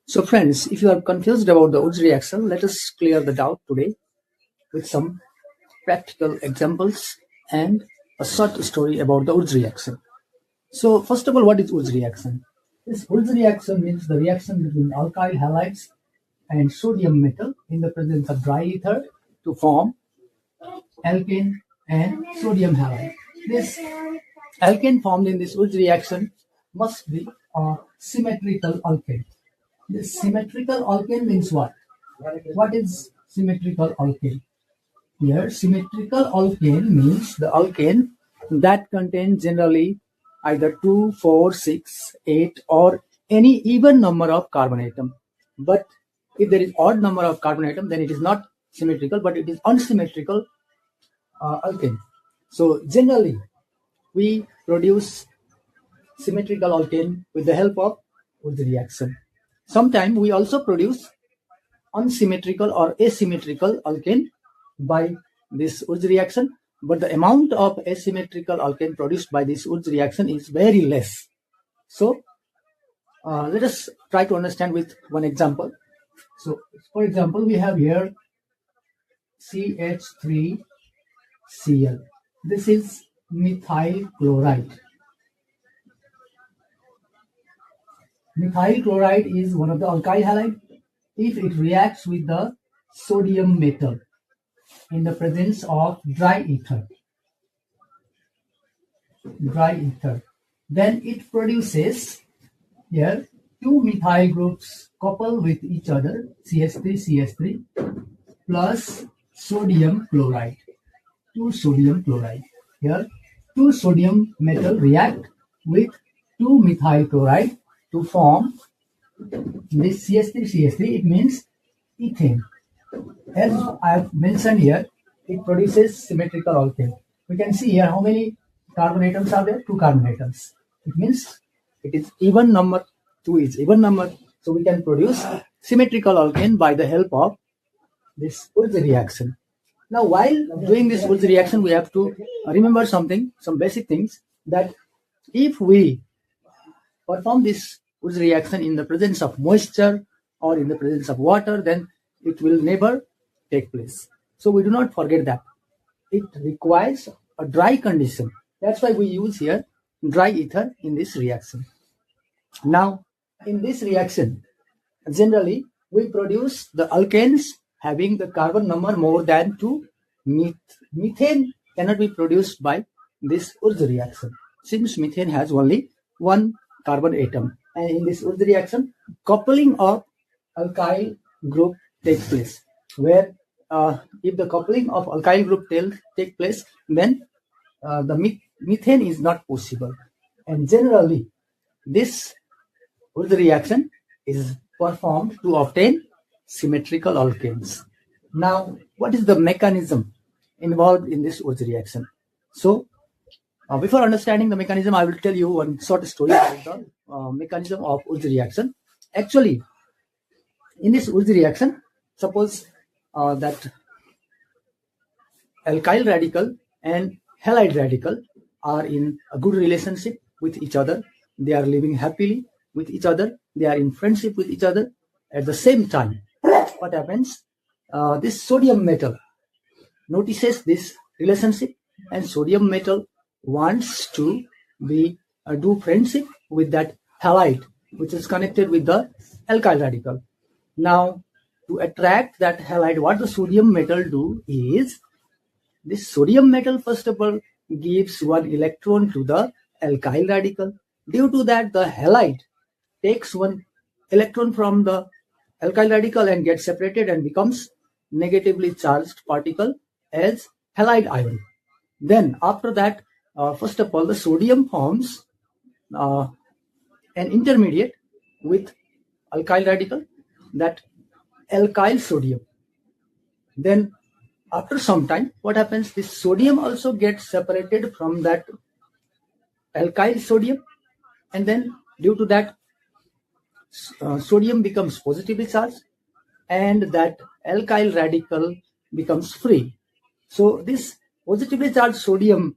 So friends, if you are confused about the Wurtz reaction, let us clear the doubt today with some practical examples and a short story about the Wurtz reaction. So first of all, what is Wurtz reaction? This Wurtz reaction means the reaction between alkyl halides and sodium metal in the presence of dry ether to form alkane and sodium halide. This alkane formed in this Wurtz reaction must be a symmetrical alkane. This symmetrical alkane means what? What is symmetrical alkane? Here, symmetrical alkane means the alkane that contains generally either 2, 4, 6, 8 or any even number of carbon atom. But if there is odd number of carbon atom, then it is not symmetrical, but it is unsymmetrical alkane. So generally, we produce symmetrical alkane with the help of Wurtz reaction. Sometimes we also produce unsymmetrical or asymmetrical alkane by this Wurtz reaction, but the amount of asymmetrical alkane produced by this Wurtz reaction is very less. So let us try to understand with one example. So for example, we have here CH3Cl. This is methyl chloride. Methyl chloride is one of the alkyl halide. If it reacts with the sodium metal in the presence of dry ether, then it produces here two methyl groups couple with each other, CH3 plus sodium chloride, 2 sodium chloride. Here 2 sodium metal react with 2 methyl chloride to form this CH3. It means ethane. As I have mentioned here, it produces symmetrical alkane. We can see here how many carbon atoms are there? 2 carbon atoms. It means it is even number. 2 is even number. So we can produce symmetrical alkane by the help of this Wurtz reaction. Now while doing this Wurtz reaction, we have to remember something, some basic things, that if we perform this Wurtz reaction in the presence of moisture or in the presence of water, then it will never take place. So we do not forget that. It requires a dry condition. That's why we use here dry ether in this reaction. Now, in this reaction, generally we produce the alkanes having the carbon number more than 2. Methane cannot be produced by this Wurtz reaction, since methane has only 1 carbon atom. And in this Wurtz reaction, coupling of alkyl group takes place, where if the coupling of alkyl group take place, then the methane is not possible. And generally, this Wurtz reaction is performed to obtain symmetrical alkanes. Now, what is the mechanism involved in this Wurtz reaction? So, before understanding the mechanism, I will tell you one short story about the mechanism of Wurtz reaction. Actually, in this Wurtz reaction, suppose that alkyl radical and halide radical are in a good relationship with each other. They are living happily with each other. They are in friendship with each other. At the same time, what happens? This sodium metal notices this relationship, and sodium metal wants to do friendship with that halide, which is connected with the alkyl radical. Now, to attract that halide, what the sodium metal do is, this sodium metal first of all gives 1 electron to the alkyl radical. Due to that, the halide takes 1 electron from the alkyl radical and gets separated and becomes negatively charged particle as halide ion. Then after that, first of all, the sodium forms an intermediate with alkyl radical, that alkyl sodium. Then after some time, what happens? This sodium also gets separated from that alkyl sodium, and then due to that, sodium becomes positively charged and that alkyl radical becomes free. So this positively charged sodium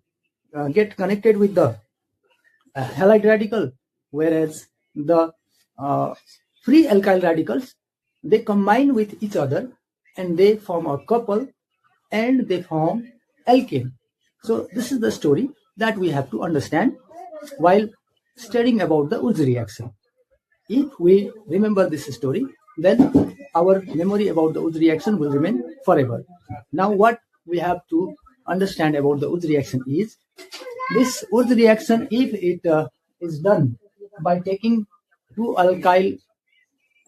get connected with the halide radical, whereas the free alkyl radicals, they combine with each other and they form a couple and they form alkane. So this is the story that we have to understand while studying about the Wurtz reaction. If we remember this story, then our memory about the Wurtz reaction will remain forever. Now what we have to understand about the Wurtz reaction is, this Wurtz reaction, if it is done by taking two alkyl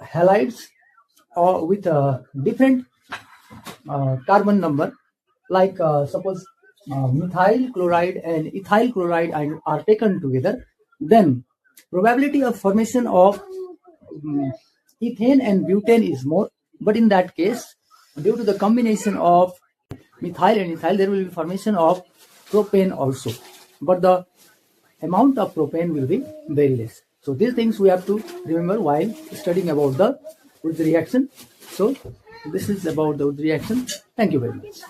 halides or with a different carbon number, like suppose methyl chloride and ethyl chloride are taken together, then probability of formation of ethane and butane is more. But in that case, due to the combination of methyl and ethyl, there will be formation of propane also. But the amount of propane will be very less. So these things we have to remember while studying about the Wurtz reaction. So this is about the Wurtz reaction. Thank you very much.